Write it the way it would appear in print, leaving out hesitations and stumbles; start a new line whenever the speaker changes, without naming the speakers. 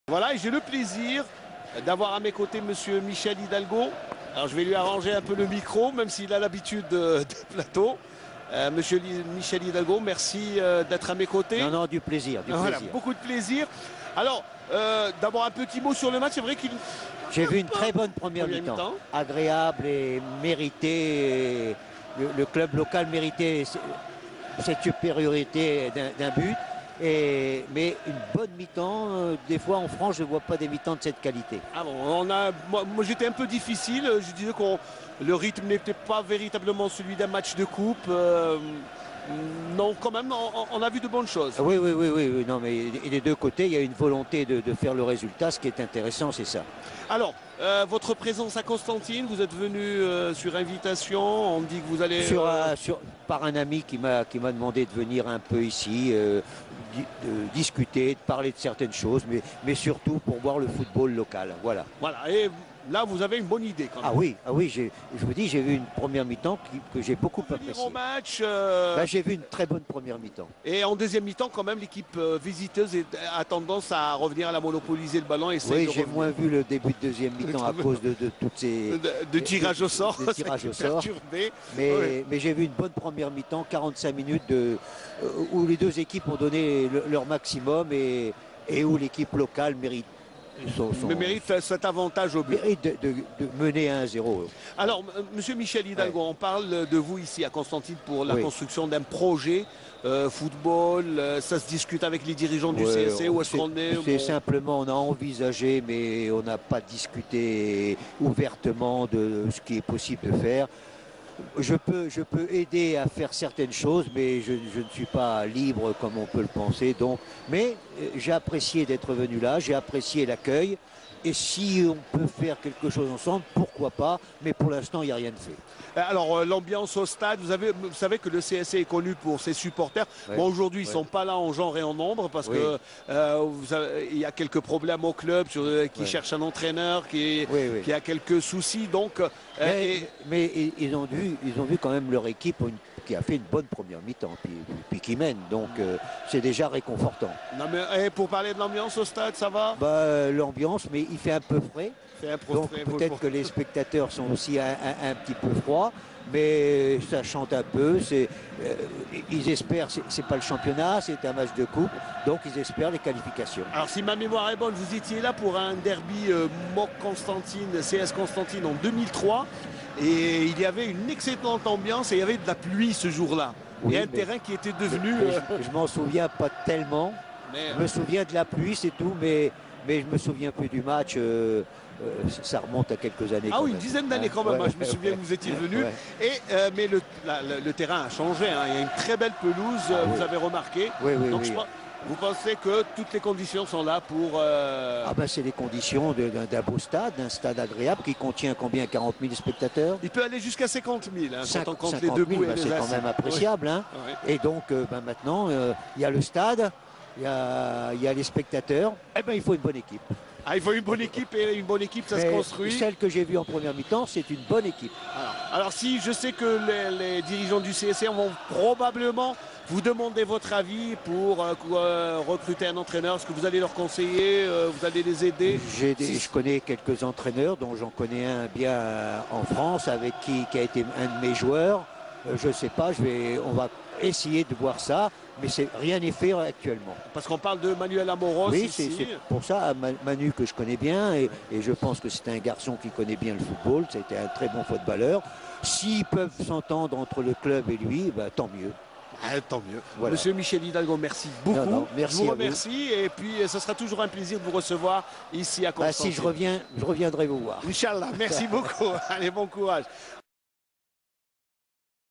Voilà, et j'ai le plaisir d'avoir à mes côtés monsieur Michel Hidalgo. Alors je vais lui arranger un peu le micro, même s'il a l'habitude de plateau. Monsieur Michel Hidalgo, merci d'être à mes côtés.
Non, du plaisir,
Voilà, beaucoup de plaisir. Alors, d'abord un petit mot sur le match, c'est vrai qu'il...
J'ai vu une très bonne première mi-temps, agréable et méritée. Le club local méritait cette supériorité d'un but. Mais une bonne mi-temps, des fois en France je ne vois pas des mi-temps de cette qualité.
Ah bon, moi j'étais un peu difficile, je disais que le rythme n'était pas véritablement celui d'un match de coupe. Non, quand même, on a vu de bonnes choses.
Oui, non, mais des deux côtés, il y a une volonté de faire le résultat. Ce qui est intéressant, c'est ça.
Alors, votre présence à Constantine, vous êtes venu sur invitation, on dit que vous allez...
Par un ami qui m'a demandé de venir un peu ici, de discuter, de parler de certaines choses, mais surtout pour voir le football local. Voilà.
Voilà, et là vous avez une bonne idée quand même.
Ah oui, je vous dis, j'ai vu une première mi-temps que j'ai beaucoup appréciée.
Au match,
là, j'ai vu une très bonne première mi-temps.
Et en deuxième mi-temps, quand même, l'équipe visiteuse a tendance à revenir, à la monopoliser le ballon. Et
oui, j'ai moins vu le début de deuxième mi-temps à cause de toutes ces...
De tirage au sort.
De tirage au sort. Mais j'ai vu une bonne première mi-temps, 45 minutes où les deux équipes ont donné leur maximum et où l'équipe locale mérite.
Mérite cet avantage au but.
Mérite de mener 1-0.
Alors, monsieur Michel Hidalgo, on parle de vous ici à Constantine pour la construction d'un projet football. Ça se discute avec les dirigeants du CSC ou est-ce qu'on est...
C'est simplement, on a envisagé, mais on n'a pas discuté ouvertement de ce qui est possible de faire. Je peux aider à faire certaines choses, mais je ne suis pas libre comme on peut le penser. Mais j'ai apprécié d'être venu là, j'ai apprécié l'accueil. Et si on peut faire quelque chose ensemble, pourquoi pas. Mais pour l'instant, il n'y a rien de fait.
Alors, l'ambiance au stade, vous savez que le CSC est connu pour ses supporters. Bon, aujourd'hui, ils ne sont pas là en genre et en nombre parce que il y a quelques problèmes au club qui cherche un entraîneur, qui a quelques soucis. Donc,
mais ils ont vu quand même leur équipe qui a fait une bonne première mi-temps, puis qui mène. Donc, c'est déjà réconfortant.
Non, mais pour parler de l'ambiance au stade, ça va?
L'ambiance, mais il fait un peu frais. Donc peut-être que les spectateurs sont aussi un petit peu froids, mais ça chante un peu. Ils espèrent, c'est pas le championnat, c'est un match de coupe, donc ils espèrent les qualifications.
Alors si ma mémoire est bonne, vous étiez là pour un derby MOC Constantine, CS Constantine en 2003, et il y avait une excellente ambiance et il y avait de la pluie ce jour-là. Et un terrain qui était devenu...
Je m'en souviens pas tellement. Je me souviens de la pluie, c'est tout, mais je me souviens plus du match. Ça remonte à quelques années.
Ah oui, une dizaine d'années quand même. Je me souviens que vous étiez venu. Mais le terrain a changé. Hein. Il y a une très belle pelouse, vous avez remarqué. Donc vous pensez que toutes les conditions sont là pour...
c'est les conditions d'un beau stade, d'un stade agréable qui contient combien? 40 000 spectateurs?
Il peut aller jusqu'à 50 000 quand on compte les
50 000,
debout et les
c'est quand même appréciable. Hein. Et donc maintenant, il y a le stade, il y a les spectateurs. Il faut une bonne équipe.
Ah, il faut une bonne équipe et une bonne équipe, ça se construit.
Celle que j'ai vue en première mi-temps, c'est une bonne équipe.
Alors si je sais que les dirigeants du CSC vont probablement vous demander votre avis pour recruter un entraîneur, est-ce que vous allez leur conseiller, vous allez les aider?
Je connais quelques entraîneurs, dont j'en connais un bien en France, avec qui a été un de mes joueurs. Je ne sais pas, on va essayer de voir ça, mais rien n'est fait actuellement.
Parce qu'on parle de Manuel Amoros.
Oui, c'est pour ça, Manu que je connais bien, et je pense que c'est un garçon qui connaît bien le football, c'était un très bon footballeur. S'ils peuvent s'entendre entre le club et lui, tant mieux.
Tant mieux. Voilà. Monsieur Michel Hidalgo, merci beaucoup.
Merci.
Je vous remercie et puis ce sera toujours un plaisir de vous recevoir ici à Constantine.
Si je reviendrai vous voir.
Inch'Allah, merci beaucoup. Allez, bon courage.